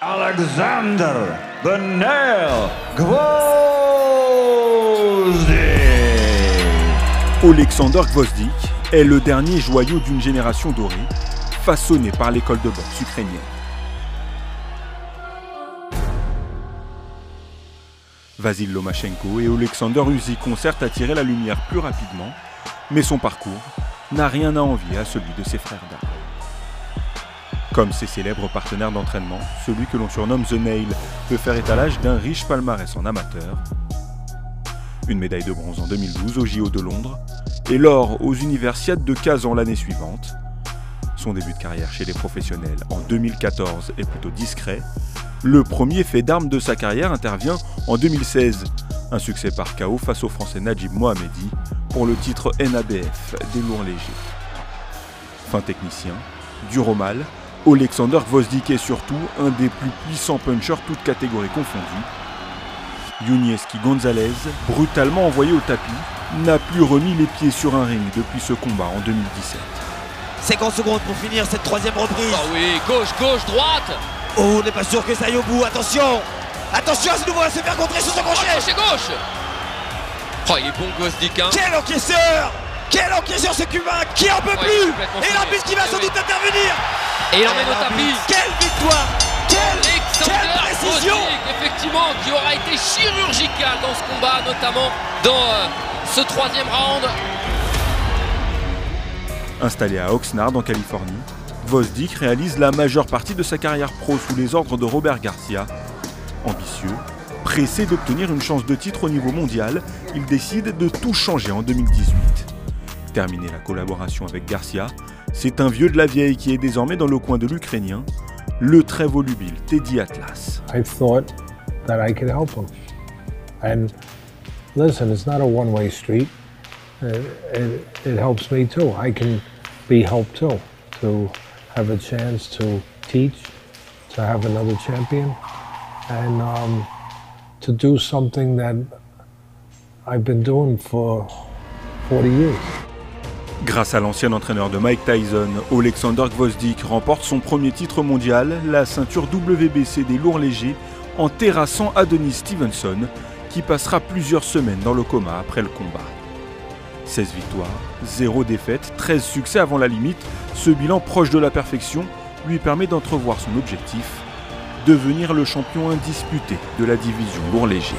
Alexander the Nail Gvozdyk. Oleksandr Gvozdyk est le dernier joyau d'une génération dorée, façonnée par l'école de boxe ukrainienne. Vasyl Lomachenko et Alexander Usyk ont certes attiré la lumière plus rapidement, mais son parcours n'a rien à envier à celui de ses frères d'armes. Comme ses célèbres partenaires d'entraînement, celui que l'on surnomme The Nail peut faire étalage d'un riche palmarès en amateur. Une médaille de bronze en 2012 au JO de Londres et l'or aux Universiades de Kazan l'année suivante. Son début de carrière chez les professionnels en 2014 est plutôt discret. Le premier fait d'armes de sa carrière intervient en 2016, un succès par KO face au Français Najib Mohamedi pour le titre NABF des lourds légers. Fin technicien, dur au mal, Oleksandr Gvozdyk est surtout un des plus puissants punchers toutes catégories confondues. Younieski Gonzalez, brutalement envoyé au tapis, n'a plus remis les pieds sur un ring depuis ce combat en 2017. 50 secondes pour finir cette troisième reprise. Oh oui, gauche, gauche, droite. Oh, on n'est pas sûr que ça aille au bout, attention. Attention à ce nouveau à se faire contrer sur son crochet. Crochet gauche. Oh, il est bon Gvozdyk, hein. Quel encaisseur ce cubain qui en peut plus. Et l'arbitre qui va sans doute intervenir. Et il emmène au tapis. Quelle victoire. Quelle précision. Gvozdyk, effectivement, qui aura été chirurgical dans ce combat, notamment dans ce troisième round. Installé à Oxnard en Californie, Gvozdyk réalise la majeure partie de sa carrière pro sous les ordres de Robert Garcia. Ambitieux, pressé d'obtenir une chance de titre au niveau mondial, il décide de tout changer en 2018. Terminer la collaboration avec Garcia, c'est un vieux de la vieille qui est désormais dans le coin de l'Ukrainien, le très volubile Teddy Atlas. I thought that I could help him. And listen, it's not a one-way street. It helps me too. I can be helped too, to have a chance to teach, to have another champion, and to do something that I've been doing for 40 years. Grâce à l'ancien entraîneur de Mike Tyson, Oleksandr Gvozdyk remporte son premier titre mondial, la ceinture WBC des lourds légers, en terrassant Adonis Stevenson, qui passera plusieurs semaines dans le coma après le combat. 16 victoires, 0 défaites, 13 succès avant la limite, ce bilan proche de la perfection lui permet d'entrevoir son objectif, devenir le champion indisputé de la division lourd léger.